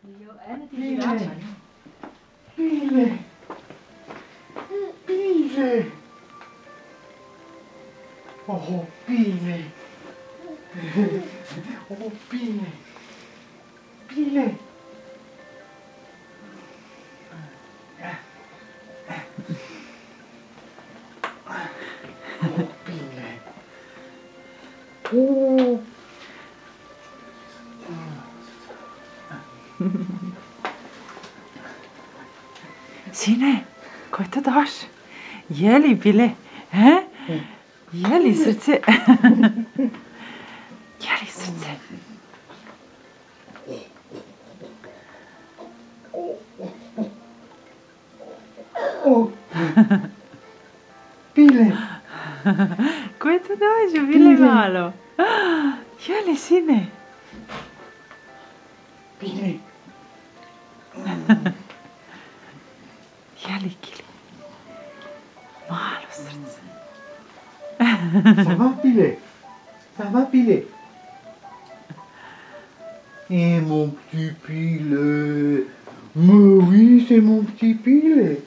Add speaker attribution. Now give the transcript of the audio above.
Speaker 1: Pile. Pile. Pile. Oh, pile. Oh, pile. Pile. Oh, pile. Oh.
Speaker 2: Sine, ko je to daš? Jeli bile? He? Jeli srce? Jeli srce?
Speaker 1: Oh. Pile.
Speaker 2: Ko je to daš? Bile malo. Jeli sine?
Speaker 1: Pile.
Speaker 2: Jeli kili? Malo srce.
Speaker 1: Ça va, Pile? Ça va, Pile? Et mon petit Pile? Mais oui, c'est mon petit Pile.